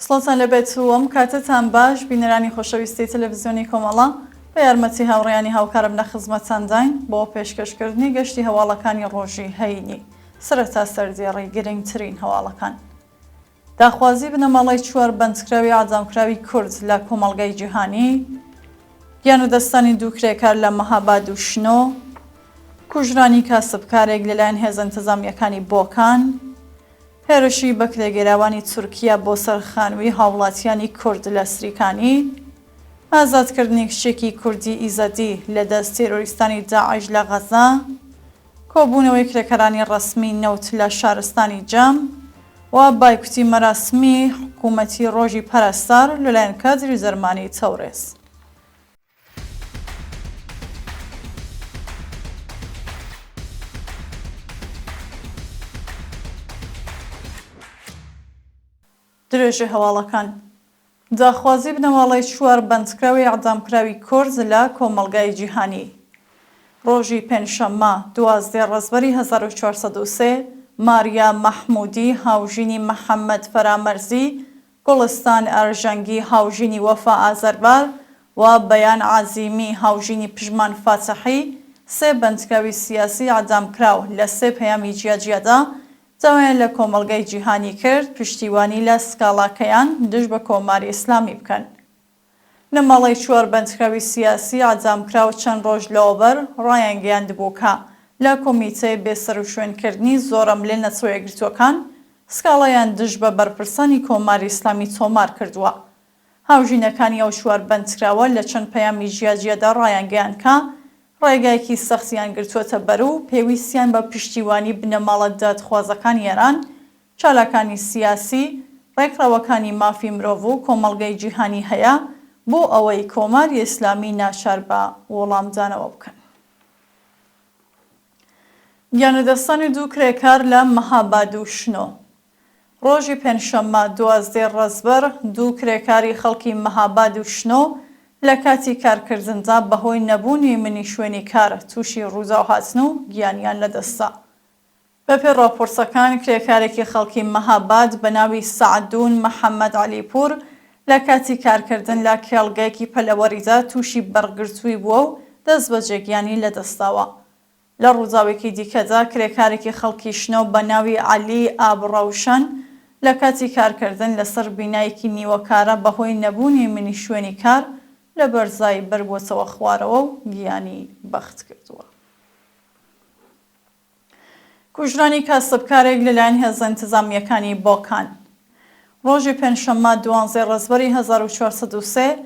سڵاتان لەبێت و ئەم کاتتان باش بینەرانی خۆشەویستی تەلەڤیزیۆنی کۆمەڵە بە یارمەتی هاوڕێیانی هاوکارم لە خزمەتتانداین بۆ پێشکەشکردنی گەشتی هەواڵەکانی ڕۆژی هەینی سەرەتا سەردێڕی گرنگترین هەواڵەکان. داخوازی بنەماڵی چوار بەندکراوی ئاجامکراوی کورد لە کۆمەڵگەی جیهانی، گیانەدەستانی دوو کرێکار لە مەهاباد و شنۆ، کوژرانی کاسبکارێک لەلایەن هێزە ئینتیزامیەکانی بۆکان، هێرشی بە کرێگەراوانی تورکیا بۆ سەرخانووی هاوڵاتیانی کورد لە سریکانی، ئازادکردنی کچێکی کوردی ئیزەدی لە دەست تێرۆریستانی داعش لە غەزا، کۆبوونەوەی کرێکەرانی ڕەسمی نەوت لە شارستانی جام و بایکوتی مەراسمی حکوومەتی ڕۆژی پەرستار لەلایەن کادری زەرمانی تەورێز. درێژە هەواڵەکان. داخوازی بنەماڵی چوار بەندکراوی ئەعدامکراوی کورد لە کۆمەڵگای جیهانی. ڕۆژی پێنجشەممە 12 ڕەزبەری 1403 ماریا مەحموودی هاوژینی محەممەد فەرامەرزی، گوڵستان ئەرژەنگی هاوژینی وەفا ئازەربار و بەیان عازیمی هاوژینی پژمان فاتحی، سێ بەندکراوی سیاسی ئەعدامکراو لە سێ پەیامی جیاجیادا داوایان لە کۆمەڵگەی جیهانی کرد پشتیوانی لە سکاڵاکەیان دژ بە کۆماری ئیسلامی بکەن. نەماڵەی چوار بەندکراوی سیاسی ئاجامکراو چەند ڕۆژ لەوبەر ڕایان گەیاندبوو کە لە کۆمیتەی بێسەر و شوێنکردنی زۆرەم لێ نەچۆ یەکگرتووەکان سکاڵایان دژ بە بەرپرسانی کۆماری ئیسلامی تۆمار کردووە. هاوژینەکانی ئەو چوار بەندکراوە لە چەند پەیامی جیاجیادا ڕایان گەیاند کە ڕێگایەکی سەختیان گرتووەتە بەر و پێویستیان بە پشتیوانی بنەماڵە دادخوازەکانی ئێران، چالاکانی سیاسی، ڕێکڕەوەکانی مافی مرۆڤ و کۆمەڵگەی جیهانی هەیە بۆ ئەوەی کۆماری ئیسلامی ناچار بە وەڵامدانەوە بکەن. گیانەدەستانی دوو کرێکار لە مەهاباد و شنۆ. ڕۆژی پێنجشەممە 12 ڕەزبەر دوو کرێکاری خەڵکی مەهاباد و شنۆ لە کاتی کارکردندا بەهۆی نەبوونی منی شوێنی کار تووشی ڕوودا و هاتن و گیانیان لەدەستا. بەپێی ڕاپۆرسەکان کرێکارێکی خەڵکی مەهاباد بە ناوی سەعدون محەممەد عەلیپور لە کاتی کارکردن لە کێڵگەیەکی پەلەوەریدا تووشی بەرگرتووی بووە و دەست بە جێگیانی لەدەستاوە. لە ڕووداوێکی دیکەدا کرێکارێکی خەڵکی شنۆ بە ناوی عەلی ئابڕەوشەن لە کاتی کارکردن لەسەر بینایەکی نیوەکارە بەهۆی نەبوونی منی شوێنی کار لە بەرزای بەربووەتەوە خوارەوە و گیانی بەخت کردووە. کوژرانی کاسبکارێک لەلایەن هێزە ئینتیزامیەکانی بۆکان. ڕۆژی پێنجشەممە 12 ڕەزبەری 1403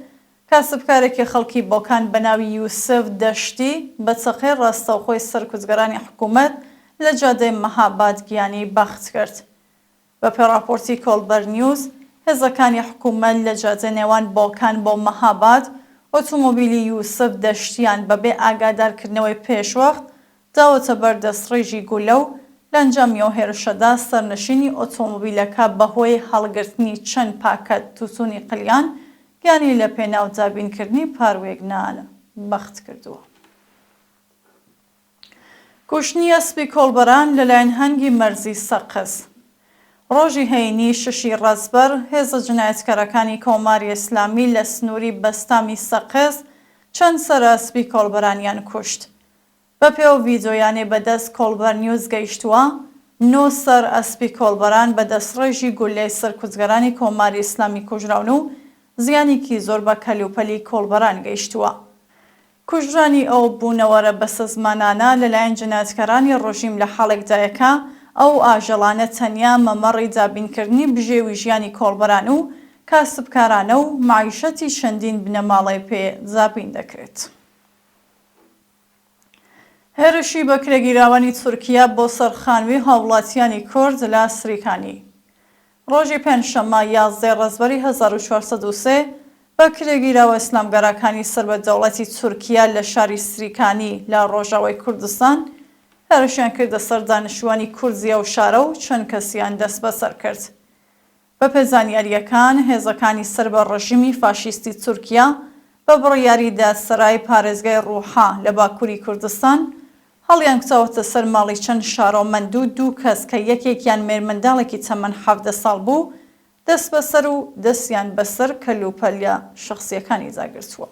کاسبکارێکی خەڵکی بۆکان بە ناوی یوسف دەشتی بە چەقەی ڕاستەوخۆی سەرکوتگەرانی حکوومەت لە جادەی مەهاباد گیانی بەخت کرد. بە پێڕاپۆرتی کۆڵبەر نیوز، هێزەکانی حکوومەت لە جادە نێوان بۆکان بۆ مەهاباد ئۆتۆمۆبیلی یوسف دەشتیان بەبێ ئاگادارکردنەوەی پێشوەخت داوەتە بەر دەستڕێژی گولە و لە ئەنجامیەوە هێرشەدا سەرنشینی ئۆتۆمۆبیلەکە بەهۆی هەڵگرتنی چەند پاکەت تووتوونی قلیان گیانی لە پێناو دابینکردنی پاروێگنانە بەخت کردووە. کوشتنی ئەسپی کۆڵبەران لەلایەن هەنگی مەرزی سەقز. ڕۆژی هەینی 6 ڕەزبەر هێزە جنایەتکارەکانی کۆماری ئیسلامی لە سنووری بەستامی سەقز چەند سەرئەسپی کۆڵبەرانیان کوشت. بەپێو ڤیدۆیانێ بەدەست کۆڵبەر نیوز گەیشتووە 9 سەرئەسپی کۆڵبەران بە دەستڕێژی گولەی سەرکوتگەرانی کۆماری ئیسلامی کوژراون و زیانێکی زۆر بە کەلوپەلی کۆڵبەران گەیشتووە. کوژرانی ئەو بوونەوەرە بەسە زمانانە لەلایەن جنایەتکارانی ڕۆژیم لە حاڵێکدایەکە ئەو ئاژەڵانە تەنیا مەمەڕی دابینکردنی بژێوی ژیانی کۆڵبەران و کاسبکارانە و معیشەتی چەندین بنەماڵی پێ دابین دەکرێت. هێرشی بە کرێگیراوانی تورکیا بۆ سەرخانووی هاوڵاتیانی کورد لە سریکانی. ڕۆژی پێنجشەممە 11 ڕەزبەری 1403 بە کرێگیراوە ئیسلامگەرەکانی سەربەدەوڵەتی تورکیا لە شاری سریکانی لە ڕۆژاوای کوردستان هێرشیان کردە سەر دانیشتوانی کورزیە و شارە و چەند کەسیان دەست بەسەر کرد. بە پێزانیاریەکان هێزەکانی سەر بە ڕژیمی فاشیستی تورکیا بە بڕیاری دادسەرای پارێزگای ڕووحا لە باکووری کوردستان هەڵیان کچاوەتە سەر ماڵی چەند شارۆمەند و دوو کەس کە یەکێکیان مێرمەنداڵێکی تەمەن 17 ساڵ بوو دەست بەسەر و دەستیان بەسەر کەلوپەلە شخصیەکانی داگرتووە.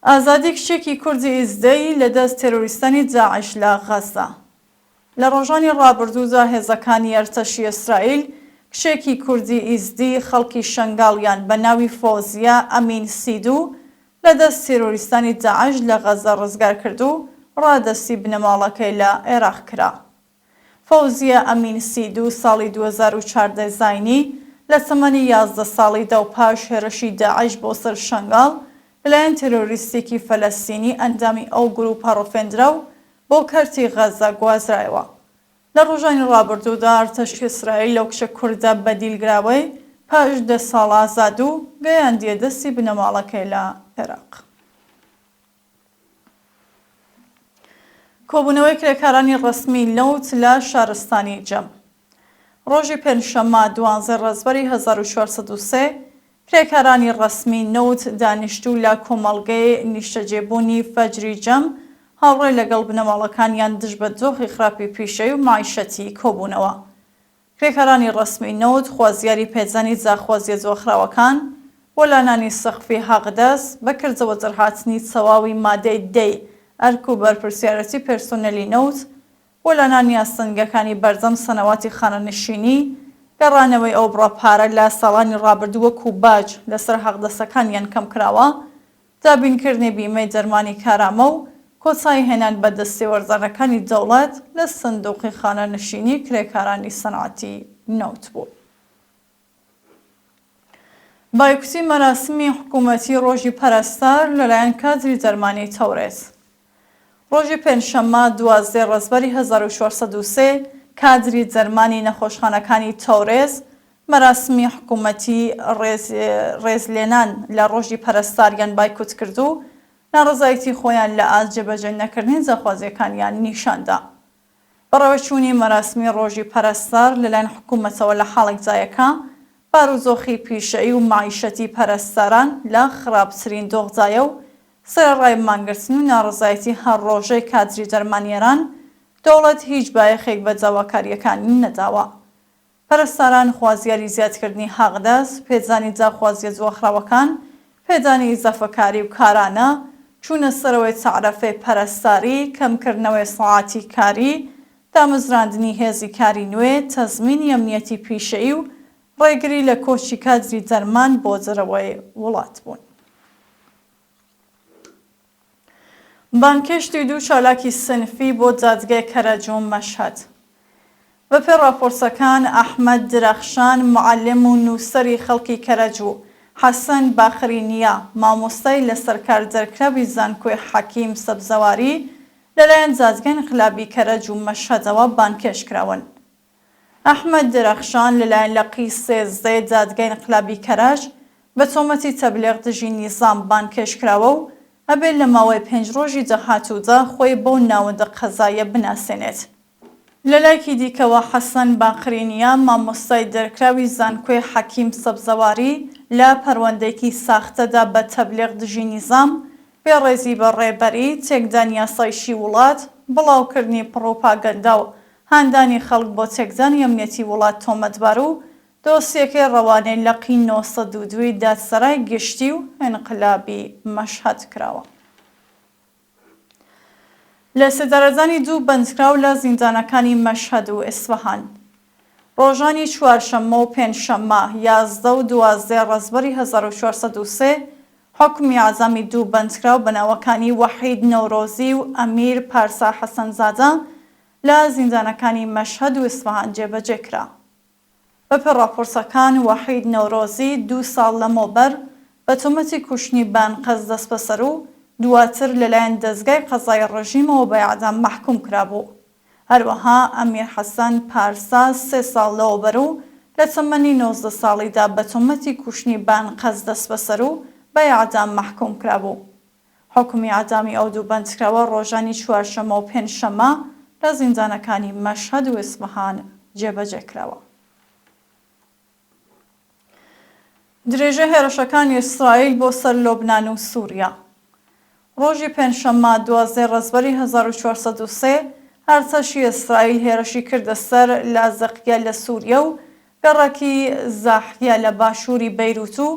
ئازادی کچێکی کوردی ئیزدەی لە دەست تێرۆریستانی داعش لە غەزە. لە ڕۆژانی ڕابردوودا هێزەکانی ئەرتەشی ئیسرائیل کچێکی کوردی ئیزدی خەڵکی شنگاڵیان بە ناوی فۆزیە ئەمین سیدو لە دەست تێرۆریستانی داعش لە غەزە ڕزگار کرد و ڕادەستی بنەماڵەکەی لە عێراق کرا. فۆزیە ئەمین سیدو ساڵی 2014 زاینی لە تەمەنی 11 ساڵیدا و پاش هێرشی داعش بۆ سەر شنگاڵ لەلایەن تێرۆریستێکی فەلەستینی ئەندامی ئەو گروپە ڕفێندرا و بۆ کەرتی غەزە گوازرایەوە. لە ڕۆژانی ڕابردوودا ئەرتەشی ئیسرائیل لەو کچە کوردە بەدیلگراوەی پاش 10 ساڵ ئازاد و گەیاندیە دەستی بنەماڵەکەی لە عێراق. کۆبوونەوەی کرێکارانی ڕسمی نەوت لە شارستانی جەم. ڕۆژی پێنجشەممە 12 ڕێزبەری 1403 کرێکارانی ڕسمی نەوت دانیشتوو لە کۆمەڵگەی نیشتەجێبوونی فەجری جەم هاوڕێ لەگەڵ بنەماڵەکانیان دژ بە دۆخی خراپی پیشەی و معیشەتی کۆبوونەوە. کرێکارانی ڕسمی نەوت خوازیاری پێزانی جاخوازیە جۆخراوەکان وەلانانی سەقفی حەقدەست بەکردەوە دەرهاتنی چەواوی مادەی دەی ئەرک و بەرپرسیارەتی پێرسۆنەلی نەوت وەلانانی ئاستەنگەکانی بەردەم سەنەواتی خانەنشینی گەڕانەوەی ئەو بڕەپارە لە ساڵانی ڕابردوو وەکو باج لەسەر حەقدەستەکانیان کەم کراوە، دابینکردنی بیمەی دەرمانی کارامە و کۆچایی هێنان بە دەستێوەرزانەکانی دەوڵەت لە سندوقی خانەنشینی کرێکارانی سەنعەتی نەوت بوو. بایکوتی مەراسمی حکوومەتی ڕۆژی پەرستار لەلایەن کادری دەرمانی تەورێت. ڕۆژی پێنجشەممە 12 ڕێزبەری 1403 کادری دەرمانی نەخۆشخانەکانی تەورێز مەراسمی حکوومەتی ڕێزلێنان لە ڕۆژی پەرستاریان بایکوت کرد و ناڕزایەتی خۆیان لە ئاست جێبەجێ نەکردنی جەخوازیەکانیان نیشاندا. بەڕێوەچوونی مەراسمی ڕۆژی پەرستار لەلایەن حکوومەتەوە لە حاڵێکجایەکە باروزۆخی پیشەیی و معیشەتی پەرستاران لە خراپترین دۆخجایە و سەرڕای مانگرتن و ناڕزایەتی هەر ڕۆژەی کادری دەرمانیێران دەوڵەت هیچ بایەخێک بە جاواکاریەکانی نەداوە. پەرستاران خوازیاری زیادکردنی حەقدەست، پێدانی جاخوازیە جۆخراوەکان، پێدانی ئیزافەکاری و کارانە، چوونە سەرەوەی تعرەفەی پەرستاری، کەمکردنەوەی سەعاتی کاری، دامەزراندنی هێزی کاری نوێ، تەزمینی ئەمنیەتی پیشەیی و ڕێگری لە کۆچی کادری دەرمان بۆ جەرەوەی وڵات بوون. بانکێشتی دوو چالاکی سنفی بۆ جادگای کەرەجۆ مەشهەد. بەپێی راپۆرسەکان ئەحمەد درەخشان معەلم و نووسەری خەڵکی کەرەجوو، حەسەن باخرینیە مامۆستای لەسەر کاردەرکراوی زانکۆی حەکیم سەبزەواری لەلایەن جادگای ئینقلابی کەرەج و مەشهەدەوە بانکێش کراون. ئەحمەد درەخشان لەلایەن لەقی 13 جادگای ئینقلابی کەرەج بە تۆمەتی تەبلیغ دژی نیزام بانکێش کراوە و ئەبێت لە ماوەی 5 ڕۆژی داهاتوودا خۆی بۆ ناوەندە قەزاییە بناسێنێت. لە لایەکی دیکەوە حەسەن باخرینیە مامۆستای دەرکراوی زانکۆی حەکیم سەبزەواری لە پەروەندەیەکی ساختەدا بە تەبلیغ دژی نیزام بێڕێزی بە ڕێبەری، تێکدانی یاسایشی وڵات، بڵاوکردنی پڕۆپاگەندا و هاندانی خەڵک بۆ تێکدانی ئەمنیەتی وڵات تۆمەتبار و دۆسیەکەی ڕەوانەی لەقی 902 دادسەرای گشتی و ئینقلابی مەشهەد کراوە. لە سێدارەزانی دوو بەندکراو لە زیندانەکانی مەشهەد و ئیسفەهان. ڕۆژانی چوارشەممە و پێنجشەممە 11 و 12 ڕێزبەری 1403 حکمی ئازامی دوو بەندکراو بەناوەکانی وەحید نەورۆزی و ئەمیر پارسا حەسەنزادە لە زیندانەکانی مەشهەد و ئیسفەهان جێبەجێ کرا. بەپێی راپۆرسەکان وەحید نەورۆزی 2 ساڵ لەمەوبەر بە تۆمەتی کوشتنی بانقەز دەست بەسەر و دواتر لەلایەن دەستگای قەزای ڕژیمەوە بە ئیعدام مەحکوم کرابوو. هەروەها ئەمیر حەسەن پارسا 3 ساڵ لەوبەر و لە تەمەنی 19 ساڵیدا بە تۆمەتی کوشتنی بانقەز دەست بەسەر و بە ئیعدام مەحکوم کرابوو. حکمی ئیعدامی ئەو دوو بەندکراوە ڕۆژانی چوارشەممە و پێنجشەممە لە زیندانەکانی مەشهەد و ئیسفەهان جێبەجێ کراوە. درێژە هێرشەکانی ئیسرائیل بۆ سەر لۆبنان و سووریا. ڕۆژی پێنجشەممە 12 ڕێزبەری 1403 ئەرتەشی ئیسرائیل هێرشی کردە سەر لازەقیە لە سووریا و گەڕەکی زاحیە لە باشووری بەیروت و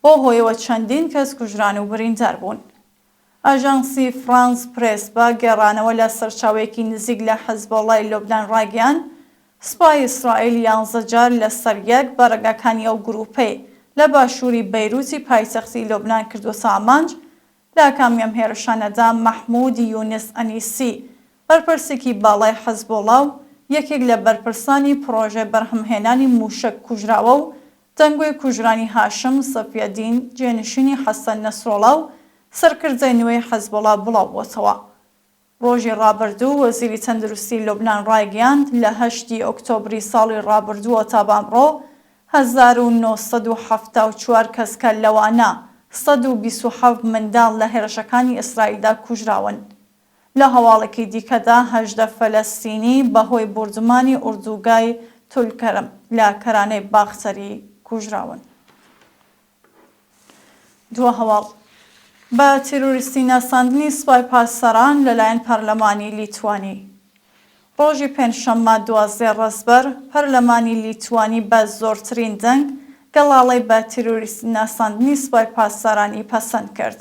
بۆ هۆیەوە چەندین کەس کوژران و بریندار بوون. ئاژانسی فرانس پرێس بە گێڕانەوە لە سەرچاوێکی نزیک لە حەزبۆڵای لۆبنان ڕاگەیاند سوپای ئیسرائیل 11 جار لەسەر یەک بە ڕێگاکانی ئەو گروپەی لە باشووری بەیروتی پایتەختی لۆبنان کردووە سامانج. لە کامیەم هێرشانەدا مەحموود یونس ئەنیسی بەرپرسێکی باڵای حەزبۆڵا و یەکێک لە بەرپرسانی پرۆژێ بەرهەمهێنانی موشک کوژراوە و دەنگۆی کوژرانی هاشم سەفیەدین جێنشینی حەسەن نەسرۆڵا و سەرکردەی نوێی حەزبۆڵا بڵاو بووەتەوە. ڕۆژی ڕابردوو وەزیری تەندروستی لۆبنان ڕایگەیاند لە 8 ئۆکتۆبری ساڵی ڕابردووە تا بامڕۆ 1974 کەسکە لەوانە 127 منداڵ لە هێرشەکانی ئیسرائیلدا کوژراون. لە هەواڵێکی دیکەدا 18 فەلەستینی بەهۆی بوردمانی ئوردوگای تولکەرم لە کەرانەی باختەری کوژراون. دووە هەواڵ بە تیرۆریستی ناساندنی سوپای پاسەران لەلایەن پەرلەمانی لیتوانی. ڕۆژی پێنجشەممە 12 ڕەسبەر پەرلەمانی لیتوانی بە زۆرترین دەنگ گەڵاڵەی بە تیرۆریستی ناساندنی سوپای پاسەرانی پەسەند کرد.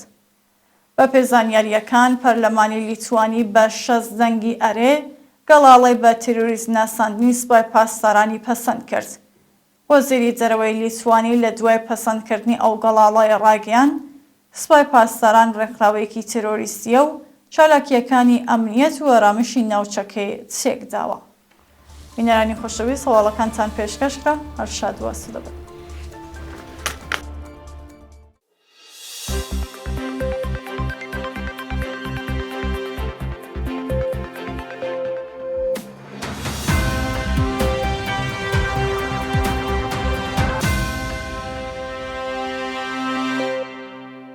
بە پێزانیاریەکان پەرلەمانی لیتوانی بە 6 دەنگی ئەرێ گەڵاڵەی بە تیرۆریست ناساندنی سوپای پاسەرانی پەسەند کرد. وەزیری دەرەوەی لیتوانی لە دوای پەسەندکردنی ئەو گەڵاڵەیە ڕاگەیاند سوپای پاسەران ڕێکخراوێکی تیرۆریستیە و چالاکیەکانی ئەمنیەت و ئارامشی ناوچەکەی چێکداوە. بینەرانی خۆشەویست هەواڵەکانتان پێشکەشکە هەر شاد و ئاسوودە بن.